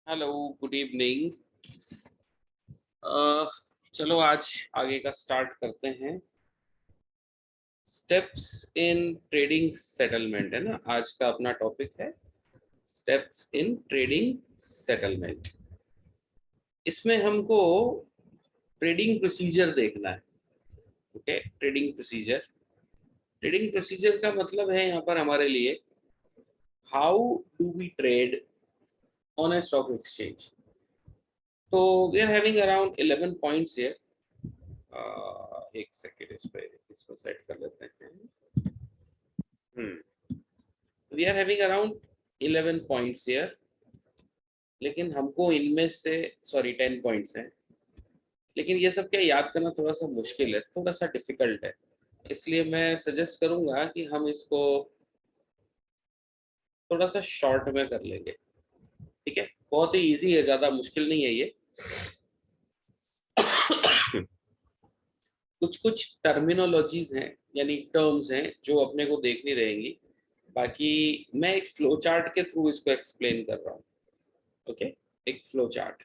Hello, good evening. चलो आज आगे का स्टार्ट करते हैं। स्टेप्स इन ट्रेडिंग सेटलमेंट है ना, आज का अपना टॉपिक है स्टेप्स इन ट्रेडिंग सेटलमेंट। इसमें हमको ट्रेडिंग प्रोसीजर देखना है। ओके, ट्रेडिंग प्रोसीजर का मतलब है यहाँ पर हमारे लिए how do we trade on a stock exchange. तो we are having around 11 points here. एक सेकेंड, इस पे इसको सेट कर लेते हैं। We are having around 11 points here, लेकिन हमको इनमें से 10 पॉइंट्स हैं, लेकिन ये सब क्या याद करना थोड़ा सा मुश्किल है, थोड़ा सा डिफिकल्ट है। इसलिए मैं सजेस्ट करूंगा कि हम इसको थोड़ा सा शॉर्ट में कर लेंगे। ठीक है, बहुत ही इजी है, ज्यादा मुश्किल नहीं है ये। कुछ कुछ टर्मिनोलॉजीज हैं, यानी टर्म्स हैं जो अपने को देखनी रहेंगी। बाकी मैं एक फ्लो चार्ट के थ्रू इसको एक्सप्लेन कर रहा हूँ। ओके, एक flow chart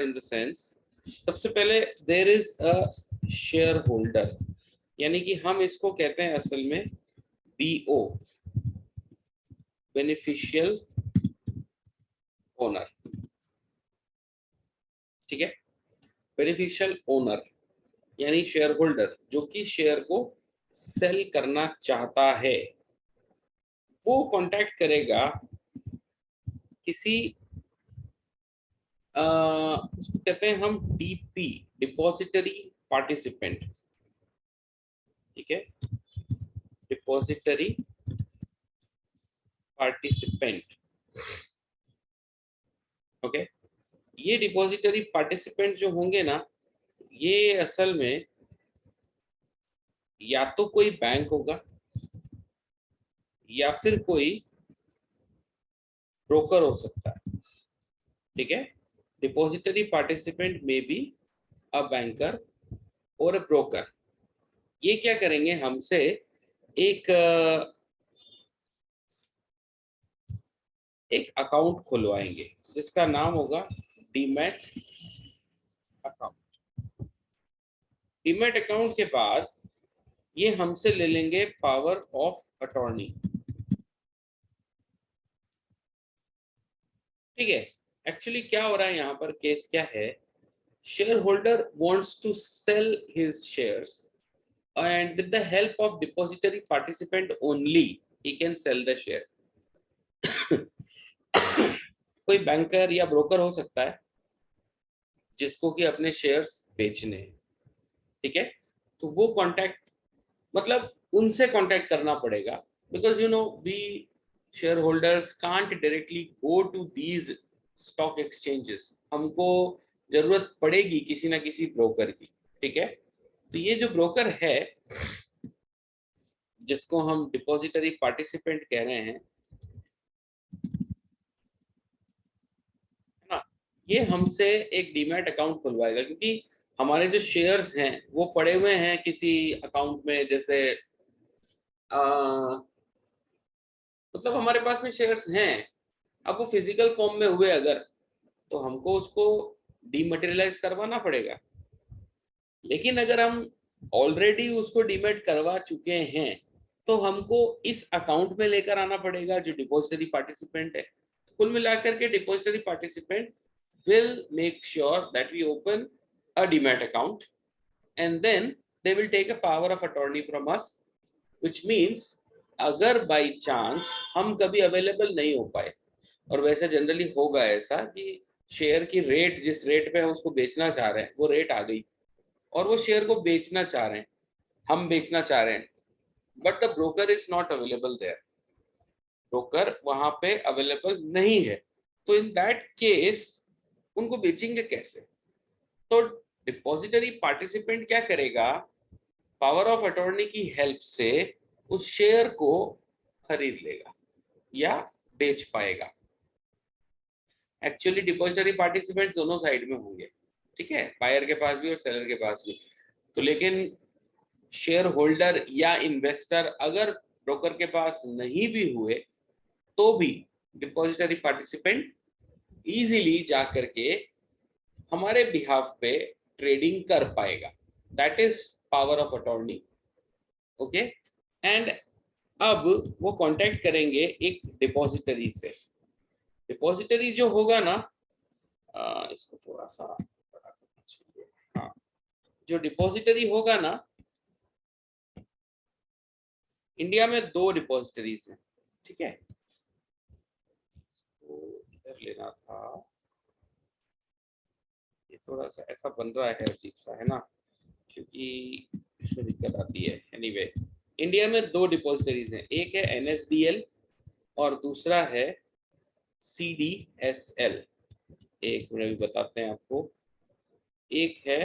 in the sense, सबसे पहले there is a shareholder, यानी कि हम इसको कहते हैं असल में बीओ, बेनिफिशियल ओनर। ठीक है, बेनिफिशियल ओनर यानी शेयर होल्डर जो कि शेयर को सेल करना चाहता है, वो कांटेक्ट करेगा किसी उसको कहते हैं हम डीपी, डिपॉजिटरी पार्टिसिपेंट। ठीक है, डिपॉजिटरी पार्टिसिपेंट। ओके, ये डिपॉजिटरी पार्टिसिपेंट जो होंगे ना, ये असल में या तो कोई बैंक होगा या फिर कोई ब्रोकर हो सकता है। ठीक है, डिपॉजिटरी पार्टिसिपेंट में बी अ बैंकर और अ ब्रोकर। ये क्या करेंगे, हमसे एक एक अकाउंट खुलवाएंगे जिसका नाम होगा डीमैट अकाउंट। डीमैट अकाउंट के बाद ये हमसे ले लेंगे पावर ऑफ अटॉर्नी। ठीक है, एक्चुअली क्या हो रहा है यहाँ पर, केस क्या है, shareholder wants to sell his shares and with the help of depository participant only he can sell the share. कोई बैंकर या ब्रोकर हो सकता है जिसको कि अपने शेयर्स बेचने हैं। ठीक है, तो वो कांटेक्ट, मतलब उनसे कांटेक्ट करना पड़ेगा, because you know we shareholders can't directly go to these stock exchanges. हमको जरूरत पड़ेगी किसी ना किसी ब्रोकर की। ठीक है, तो ये जो ब्रोकर है जिसको हम डिपॉजिटरी पार्टिसिपेंट कह रहे हैं ना, ये हमसे एक डीमैट अकाउंट खुलवाएगा, क्योंकि हमारे जो शेयर्स हैं वो पड़े हुए हैं किसी अकाउंट में। जैसे मतलब हमारे पास में शेयर्स हैं, अब वो फिजिकल फॉर्म में हुए अगर, तो हमको उसको डीमटेरियलाइज करवाना पड़ेगा। लेकिन अगर हम ऑलरेडी उसको डीमेट करवा चुके हैं तो हमको इस अकाउंट में लेकर आना पड़ेगा जो डिपॉजिटरी पार्टिसिपेंट है। कुल मिलाकर के depository participant will make sure that we open a demat account, and then they will take a power of attorney from us, which means अगर बाई चांस हम कभी अवेलेबल नहीं हो पाए, और वैसे जनरली होगा ऐसा कि शेयर की रेट जिस रेट पे हम उसको बेचना चाह रहे हैं वो रेट आ गई और वो शेयर को बेचना चाह रहे हैं, हम बेचना चाह रहे हैं, but the broker is not available there, broker वहां पे अवेलेबल नहीं है, तो इन दैट केस उनको बेचेंगे कैसे। तो डिपॉजिटरी पार्टिसिपेंट क्या करेगा, पावर ऑफ अटॉर्नी की हेल्प से उस शेयर को खरीद लेगा या बेच पाएगा। एक्चुअली डिपॉजिटरी पार्टिसिपेंट दोनों साइड में होंगे। ठीक है, बायर के पास भी और सेलर के पास भी। तो लेकिन शेयर होल्डर या इन्वेस्टर अगर ब्रोकर के पास नहीं भी हुए तो भी डिपॉजिटरी पार्टिसिपेंट इजीली जा करके हमारे बिहाफ पे ट्रेडिंग कर पाएगा. That is power of attorney. Okay. And अब वो कांटेक्ट करेंगे एक डिपॉजिटरी से. डिपॉजिटरी जो होगा ना, इसको थोड़ा सा बड़ा करना चाहिए. हाँ, जो डिपॉजिटरी होगा ना, इंडिया में 2 डिपॉजिटरीज हैं. ठीक है, तो इधर लेना था. ये थोड़ा सा ऐसा बन रहा है, अजीब सा है ना, क्योंकि इसमें दिक्कत आती है. एनीवे, इंडिया में 2 डिपॉजिटरीज हैं. एक है एनएसडीएल और दूसरा है सीडीएसएल. एक मिनट भी बताते हैं आपको. एक है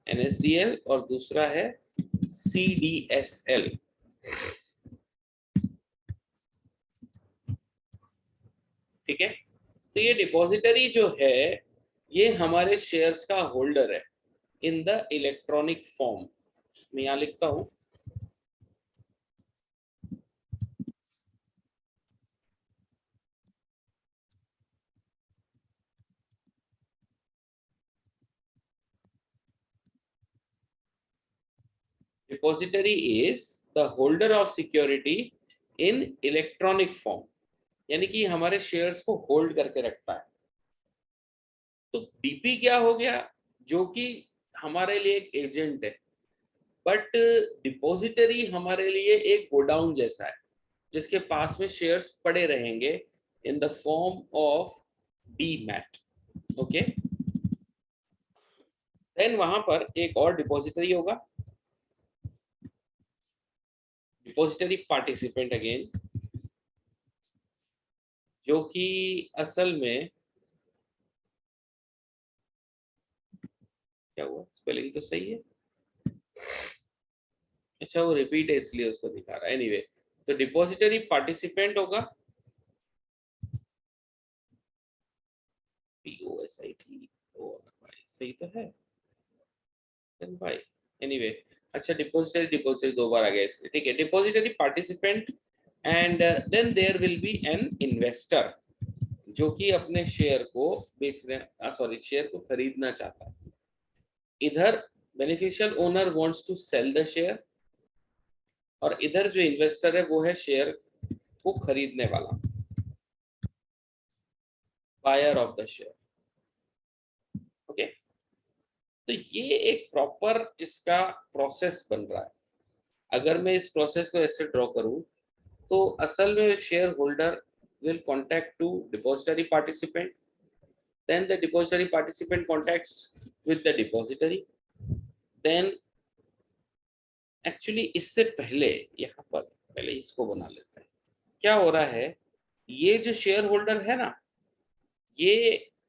एनएसडीएल और दूसरा है सीडीएसएल. ठीक है, तो ये डिपॉजिटरी जो है ये हमारे शेयर्स का होल्डर है इन द इलेक्ट्रॉनिक फॉर्म. मैं यहां लिखता हूं. Depository is the holder of security in electronic form, यानी कि हमारे शेयर्स को होल्ड करके रखता है. तो डीपी क्या हो गया, जो कि हमारे लिए एक एजेंट है. बट डिपॉजिटरी हमारे लिए एक गोडाउन जैसा है जिसके पास में शेयर्स पड़े रहेंगे in the form of demat. Okay. Then वहां पर एक और डिपॉजिटरी होगा, डिपॉजिटरी पार्टिसिपेंट अगेन, जो कि असल में क्या हुआ, स्पेलिंग तो सही है. अच्छा, वो रिपीट है इसलिए उसको दिखा रहा है. एनीवे, तो डिपॉजिटरी पार्टिसिपेंट होगा POSIT. ओ भाई सही तो है भाई. एनीवे, अच्छा, डिपॉजिटरी डिपॉजिटरी 2 बार आ गया इसलिए. ठीक है, depository participant and then there will be an investor जो कि अपने शेयर को बेचने, सॉरी, शेयर को खरीदना चाहता है. इधर beneficial owner wants to sell the share और इधर जो इन्वेस्टर है वो है शेयर को खरीदने वाला, buyer of the share. Okay. तो ये एक प्रॉपर इसका प्रोसेस बन रहा है. अगर मैं इस प्रोसेस को ऐसे ड्रॉ करूं तो असल में share holder will contact to depository participant, then the depository participant contacts with the depository. then actually इससे पहले यहाँ पर पहले इसको बना लेते हैं. क्या हो रहा है, ये जो शेयर होल्डर है ना, ये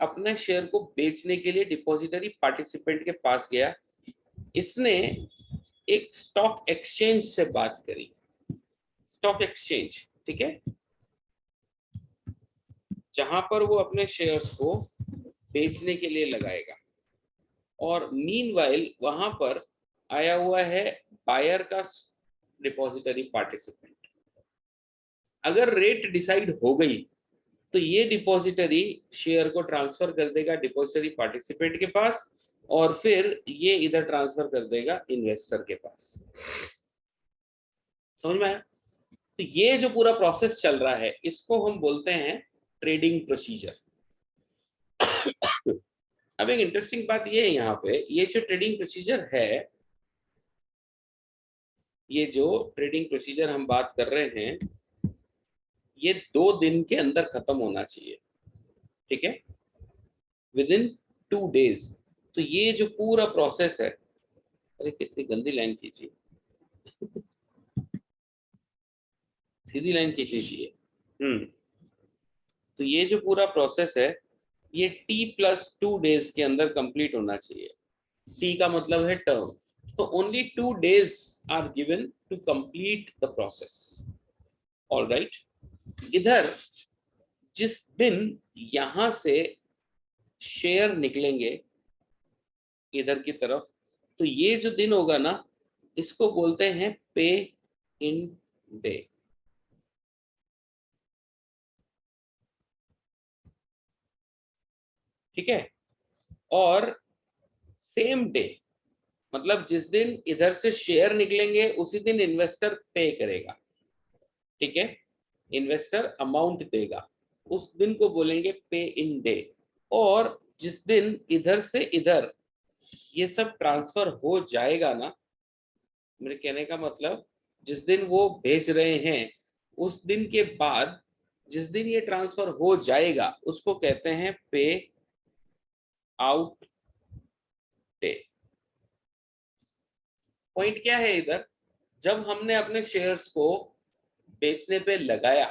अपने शेयर को बेचने के लिए डिपॉजिटरी पार्टिसिपेंट के पास गया. इसने एक स्टॉक एक्सचेंज से बात करी. स्टॉक एक्सचेंज, ठीक है, जहां पर वो अपने शेयर्स को बेचने के लिए लगाएगा. और मीनवाइल वहां पर आया हुआ है बायर का डिपॉजिटरी पार्टिसिपेंट. अगर रेट डिसाइड हो गई तो ये डिपॉजिटरी शेयर को ट्रांसफर कर देगा डिपॉजिटरी पार्टिसिपेंट के पास और फिर ये इधर ट्रांसफर कर देगा इन्वेस्टर के पास. समझ में आया? तो ये जो पूरा प्रोसेस चल रहा है इसको हम बोलते हैं ट्रेडिंग प्रोसीजर. अब एक इंटरेस्टिंग बात ये है, यहाँ पे ये जो ट्रेडिंग प्रोसीजर है, ये जो ट्रेडिंग प्रोसीजर हम बात कर रहे हैं, ये 2 दिन के अंदर खत्म होना चाहिए. ठीक है, विद इन 2 days. तो ये जो पूरा प्रोसेस है, अरे कितनी गंदी लाइन खींची, सीधी लाइन खींचनी चाहिए. तो ये जो पूरा प्रोसेस है ये T+2 days के अंदर कंप्लीट होना चाहिए. T का मतलब है टर्म. तो only 2 days are given to complete the process. All right. इधर जिस दिन यहां से शेयर निकलेंगे इधर की तरफ, तो ये जो दिन होगा ना इसको बोलते हैं पे इन डे. ठीक है। और सेम डे, मतलब जिस दिन इधर से शेयर निकलेंगे उसी दिन इन्वेस्टर पे करेगा, ठीक है, इन्वेस्टर अमाउंट देगा, उस दिन को बोलेंगे पे इन डे। और जिस दिन इधर से इधर ये सब ट्रांसफर हो जाएगा ना, मेरे कहने का मतलब जिस दिन वो भेज रहे हैं उस दिन के बाद जिस दिन ये ट्रांसफर हो जाएगा उसको कहते हैं पे आउट डे। पॉइंट क्या है इधर, जब हमने अपने शेयर्स को बेचने पे लगाया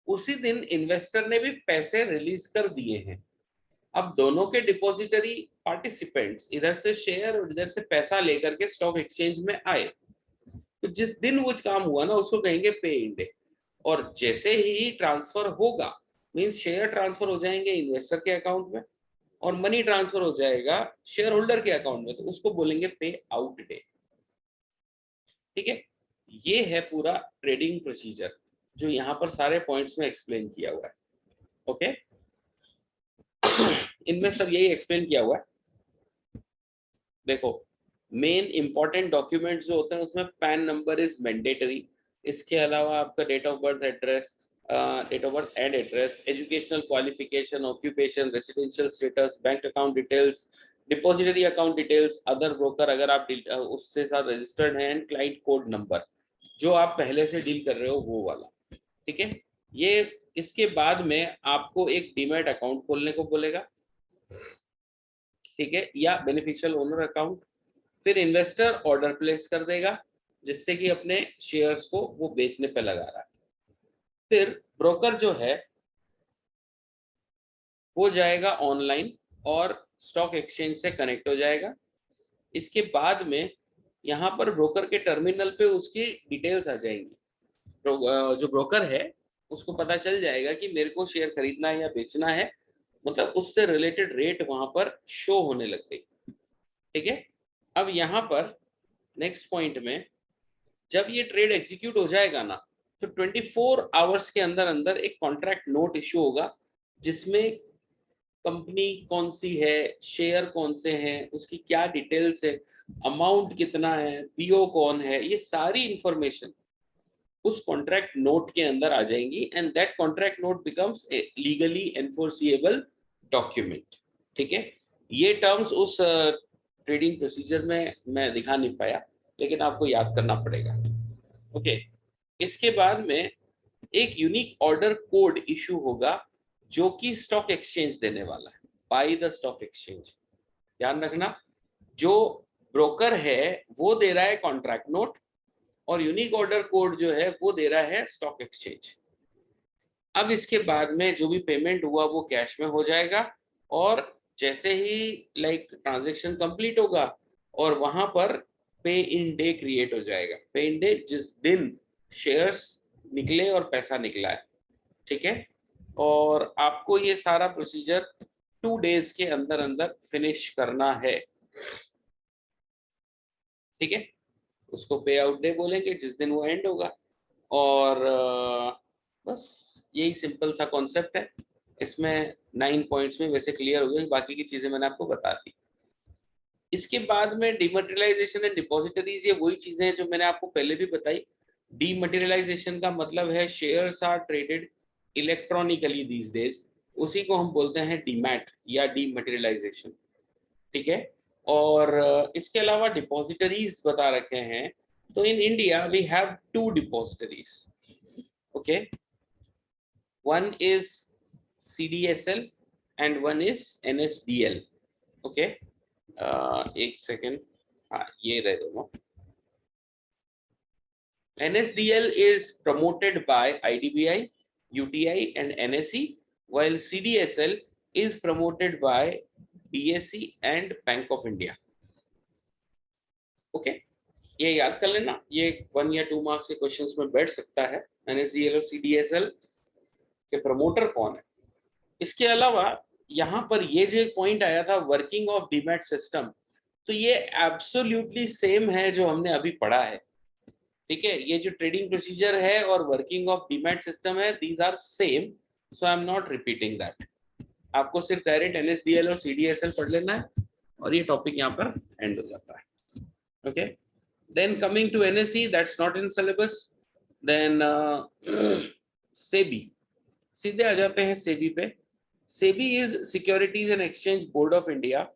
उसी दिन इन्वेस्टर ने भी पैसे रिलीज कर दिए हैं। अब दोनों के डिपॉजिटरी पार्टिसिपेंट्स इधर से शेयर और इधर से पैसा लेकर के स्टॉक एक्सचेंज में आए, तो जिस दिन वो काम हुआ ना उसको कहेंगे पे इन डे। और जैसे ही ट्रांसफर होगा, मींस शेयर ट्रांसफर हो जाएंगे इन्वेस्टर के अकाउंट में और मनी ट्रांसफर हो जाएगा शेयर होल्डर के अकाउंट में, तो उसको बोलेंगे पे आउट डे, ठीक है। ये है पूरा ट्रेडिंग प्रोसीजर जो यहाँ पर सारे पॉइंट्स में एक्सप्लेन किया हुआ है, ओके। इनमें सब यही एक्सप्लेन किया हुआ है। देखो, मेन इंपॉर्टेंट डॉक्यूमेंट्स जो होते हैं उसमें पैन नंबर इज मैंडेटरी। इसके अलावा आपका date of birth address, date of birth and address, educational qualification, occupation, residential status, bank account details, depository account details, other broker अगर आप उससे साथ रजिस्टर्ड हैं, एंड क्लाइंट कोड नंबर जो आप पहले से डील कर रहे हो वो वाला, ठीक है। ये इसके बाद में आपको एक डीमैट अकाउंट खोलने को बोलेगा, ठीक है, या बेनिफिशियल ओनर अकाउंट। फिर इन्वेस्टर ऑर्डर प्लेस कर देगा जिससे कि अपने शेयर्स को वो बेचने पे लगा रहा है। फिर ब्रोकर जो है वो जाएगा ऑनलाइन और स्टॉक एक्सचेंज से कनेक्ट हो जाएगा। इसके बाद में यहाँ पर ब्रोकर के टर्मिनल पे उसकी डिटेल्स आ जाएंगी। जो ब्रोकर है उसको पता चल जाएगा कि मेरे को शेयर खरीदना है या बेचना है, मतलब उससे रिलेटेड रेट वहां पर शो होने लग गई, ठीक है। अब यहाँ पर नेक्स्ट पॉइंट में जब ये ट्रेड एग्जीक्यूट हो जाएगा ना, तो 24 आवर्स के अंदर अंदर एक कॉन्ट्रैक्ट नोट इशू होगा जिसमें कंपनी कौन सी है, शेयर कौन से हैं, उसकी क्या डिटेल्स है, अमाउंट कितना है, पीओ कौन है, ये सारी इंफॉर्मेशन उस कॉन्ट्रैक्ट नोट के अंदर आ जाएंगी and that contract note becomes a legally enforceable document, ठीक है। ये टर्म्स उस ट्रेडिंग प्रोसीजर में मैं दिखा नहीं पाया लेकिन आपको याद करना पड़ेगा, ओके। इसके बाद में एक यूनिक ऑर्डर कोड इशू होगा जो कि स्टॉक एक्सचेंज देने वाला है, बाय द स्टॉक एक्सचेंज। ध्यान रखना, जो ब्रोकर है वो दे रहा है कॉन्ट्रैक्ट नोट और यूनिक ऑर्डर कोड जो है वो दे रहा है स्टॉक एक्सचेंज। अब इसके बाद में जो भी पेमेंट हुआ वो कैश में हो जाएगा और जैसे ही ट्रांजैक्शन कंप्लीट होगा और वहां पर पे इन डे क्रिएट हो जाएगा। पे इन डे जिस दिन शेयर्स निकले और पैसा निकला है, ठीक है। और आपको ये सारा प्रोसीजर 2 डेज के अंदर अंदर फिनिश करना है, ठीक है। उसको पे आउट डे बोलेंगे जिस दिन वो एंड होगा। और बस यही सिंपल सा कॉन्सेप्ट है। इसमें 9 पॉइंट्स में वैसे क्लियर हो गया, बाकी की चीजें मैंने आपको बता दी। इसके बाद में डिमटेरियलाइजेशन एंड डिपॉजिटरीज, ये वही चीजें हैं जो मैंने आपको पहले भी बताई। डीमटेरियलाइजेशन का मतलब है shares are traded electronically these days, उसी को हम बोलते हैं डीमैट या डीमटेरियलाइजेशन, ठीक है। और इसके अलावा डिपॉजिटरीज बता रखे हैं, तो in India we have 2 depositories, okay. One is CDSL and one is NSDL, okay. एक सेकेंड, हाँ ये रहे दोनों। NSDL is promoted by IDBI, UTI and NSE, while CDSL is promoted by BSE and Bank of India, okay. ये याद कर लेना, ये 1 या 2 मार्क्स के क्वेश्चंस में बैठ सकता है, NSDL और CDSL के प्रमोटर कौन है। इसके अलावा यहाँ पर ये जो एक पॉइंट आया था वर्किंग ऑफ डीमैट सिस्टम, तो ये एब्सोल्युटली सेम है जो हमने अभी पढ़ा है, ठीक है। ये जो ट्रेडिंग प्रोसीजर है और वर्किंग ऑफ डीमैट सिस्टम है, these are same, so I am not repeating that, आपको सिर्फ डायरेक्ट NSDL और CDSL पढ़ लेना है और ये टॉपिक यहाँ पर एंड हो जाता है. Okay, then coming to NSE, that's not in syllabus. Then SEBI, सीधे आ जाते हैं सेबी पे. SEBI is securities and exchange board of India,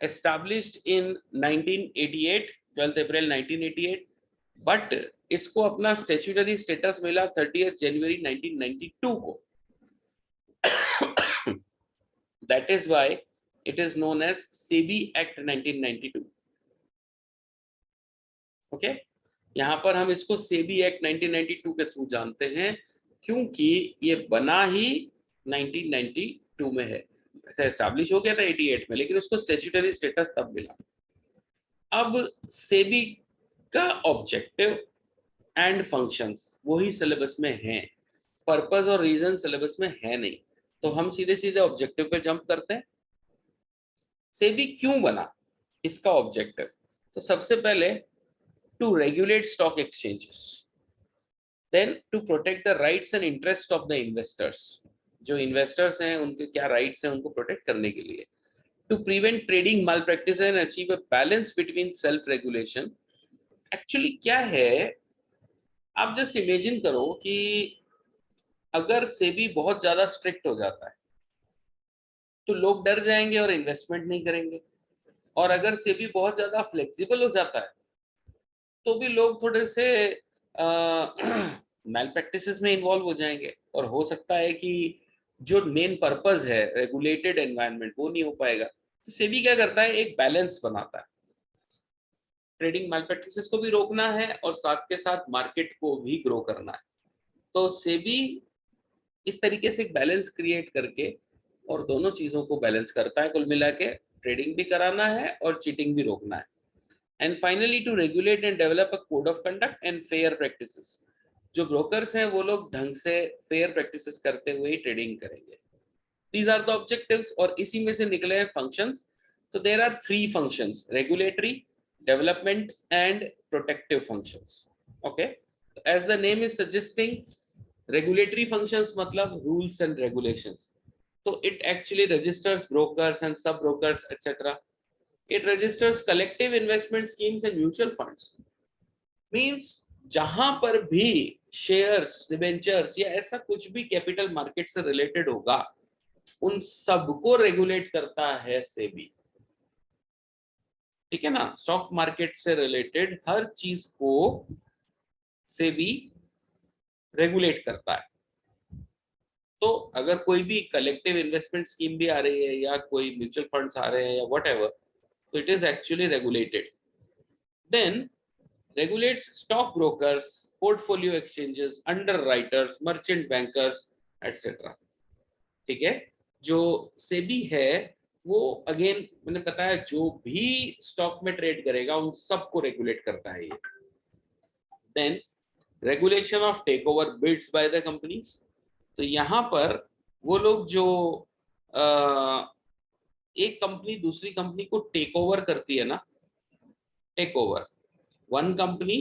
established in 1988, 12 April 1988, but इसको अपना स्टैट्यूटरी स्टेटस मिला 30 जनवरी 1992 को. That is why it is known as SEBI Act 1992. Okay, यहाँ पर हम इसको SEBI Act 1992 के थ्रू जानते हैं क्योंकि ये बना ही 1992 में है. ऐसा एस्टैब्लिश हो गया था 88 में, लेकिन उसको स्टैट्यूटरी स्टेटस तब मिला. अब सेबी का ऑब्जेक्टिव एंड फंक्शंस वही सिलेबस में हैं, पर्पस और रीजन सिलेबस में है नहीं, तो हम सीधे सीधे ऑब्जेक्टिव पे जंप करते हैं. सेबी क्यों बना, इसका ऑब्जेक्टिव, तो सबसे पहले to regulate stock exchanges, then to protect the rights and interest of the investors, जो इन्वेस्टर्स हैं उनके क्या राइट्स हैं उनको प्रोटेक्ट करने के लिए, to prevent trading malpractice and achieve a balance between self regulation. Actually क्या है, आप जस्ट इमेजिन करो कि अगर सेबी बहुत ज्यादा स्ट्रिक्ट हो जाता है तो लोग डर जाएंगे और इन्वेस्टमेंट नहीं करेंगे, और अगर सेबी बहुत ज्यादा फ्लेक्सिबल हो जाता है तो भी लोग थोड़े से मैल प्रैक्टिसेस में इन्वॉल्व हो जाएंगे, और हो सकता है कि जो मेन पर्पस है रेगुलेटेड एनवायरनमेंट वो नहीं हो पाएगा. तो सेबी क्या करता है, एक बैलेंस बनाता है, ट्रेडिंग मैल प्रैक्टिसेस को भी रोकना है और साथ के साथ मार्केट को भी ग्रो करना है. तो सेबी इस तरीके से एक बैलेंस क्रिएट करके और दोनों चीजों को बैलेंस करता है. कुल मिला के ट्रेडिंग भी कराना है और चीटिंग भी रोकना है. And finally to regulate and develop a code of conduct and fair practices, जो ब्रोकर्स हैं वो लोग ढंग से फेयर प्रैक्टिसेस करते हुए ही ट्रेडिंग करेंगे. दीज आर द ऑब्जेक्टिव्स, और इसी में से निकले हैं फंक्शंस. तो there are 3 functions, regulatory, development and protective functions. Okay, as the name is suggesting, regulatory functions मतलब रूल्स एंड रेगुलेशंस. तो it actually registers brokers and सब brokers etcetera. It registers collective investment schemes and mutual funds. Means जहां पर भी shares, debentures या ऐसा कुछ भी कैपिटल मार्केट से रिलेटेड होगा उन सबको रेगुलेट करता है सेबी. ठीक है ना, स्टॉक मार्केट से रिलेटेड हर चीज को सेबी रेगुलेट करता है. तो अगर कोई भी कलेक्टिव इन्वेस्टमेंट स्कीम भी आ रही है या कोई म्यूचुअल फंड्स आ रहे हैं या whatever, so it is actually regulated. Then regulates stock brokers, portfolio exchanges, underwriters, merchant bankers, etc. ठीक है, जो सेबी है वो अगेन मैंने बताया जो भी स्टॉक में ट्रेड करेगा उन सबको रेगुलेट करता है ये. Then regulation of takeover bids by the companies, तो यहाँ पर वो लोग जो एक कंपनी दूसरी कंपनी को टेक ओवर करती है ना, take over, one company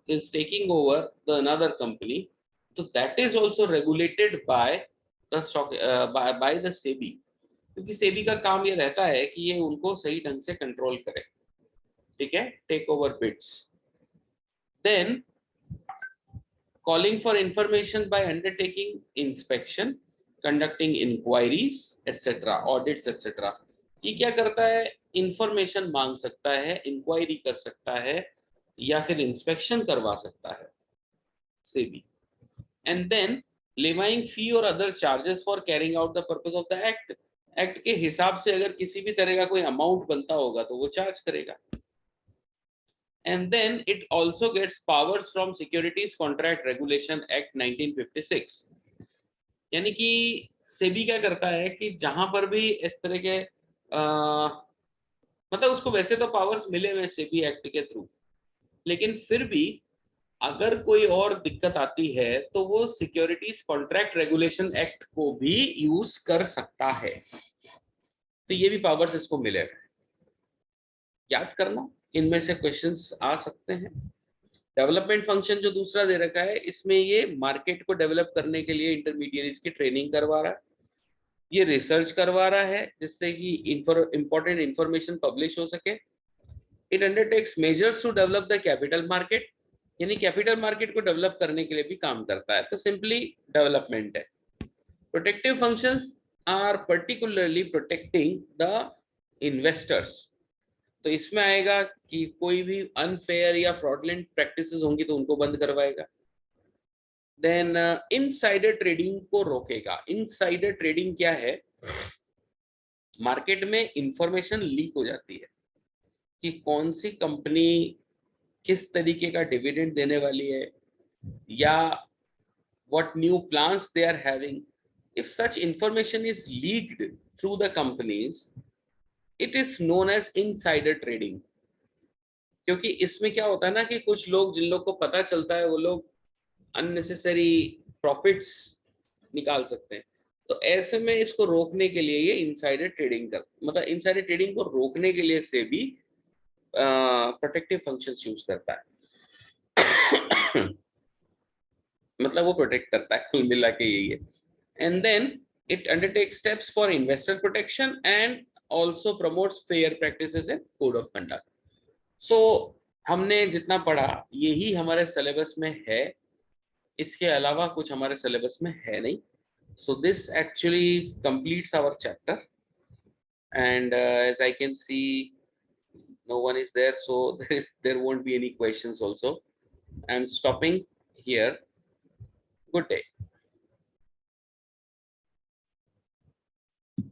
is taking over the another company, तो that is also regulated by the stock, by the SEBI, क्योंकि सेबी का काम ये रहता है कि ये उनको सही ढंग से कंट्रोल करे. ठीक है, takeover bids. Then calling for information by undertaking inspection, conducting inquiries etcetera, audits etcetera. ये क्या करता है, इंफॉर्मेशन मांग सकता है, इंक्वायरी कर सकता है या फिर इंस्पेक्शन करवा सकता है सेबी. एंड देन लेवाइंग फी और other charges for carrying out the purpose of the act. Act के हिसाब से अगर किसी भी तरह का कोई अमाउंट बनता होगा तो वो चार्ज करेगा. And then it also gets powers from securities contract regulation act 1956. यानी कि सेबी क्या करता है कि जहां पर भी इस तरह के मतलब उसको वैसे तो पावर्स मिले हुए सेबी एक्ट के थ्रू, लेकिन फिर भी अगर कोई और दिक्कत आती है तो वो सिक्योरिटीज कॉन्ट्रैक्ट रेगुलेशन एक्ट को भी यूज कर सकता है. तो ये भी पावर्स इसको मिले हुए. याद करना, इनमें से क्वेश्चंस आ सकते हैं. डेवलपमेंट फंक्शन जो दूसरा दे रखा है, इसमें ये मार्केट को डेवलप करने के लिए इंटरमीडिएरीज की ट्रेनिंग करवा रहा है. ये रिसर्च करवा रहा है जिससे कि इंपॉर्टेंट इंफॉर्मेशन पब्लिश हो सके। It undertakes measures to develop the capital market, यानी कैपिटल मार्केट को डेवलप करने के लिए भी काम करता है, तो सिंपली डेवलपमेंट है। Protective functions are particularly protecting the investors, तो इसमें आएगा कि कोई भी अनफेयर या फ्रॉडलेंट प्रैक्टिसेस होंगी तो उनको बंद करवाएगा। देन इनसाइडर ट्रेडिंग को रोकेगा। इनसाइडर ट्रेडिंग क्या है? मार्केट में इंफॉर्मेशन लीक हो जाती है कि कौन सी कंपनी किस तरीके का डिविडेंड देने वाली है या what new plans they are having. If such information is leaked through the companies, it is known as insider trading. क्योंकि इसमें क्या होता है ना कि कुछ लोग, जिन लोग को पता चलता है, वो लोग अननेसेसरी प्रॉफिट्स निकाल सकते हैं। तो ऐसे में इसको रोकने के लिए ये इनसाइडर ट्रेडिंग कर, मतलब इनसाइडर ट्रेडिंग को रोकने के लिए से भी प्रोटेक्टिव फंक्शंस यूज करता है। मतलब वो प्रोटेक्ट करता है, कुल मिला के यही है। And then it undertakes steps for investor protection and also promotes fair practices and code of conduct. So हमने जितना पढ़ा यही हमारे सिलेबस में है, इसके अलावा कुछ हमारे सिलेबस में है नहीं। So this actually completes our chapter and as I can see no one is there, so there won't be any questions also. I'm stopping here. Good day.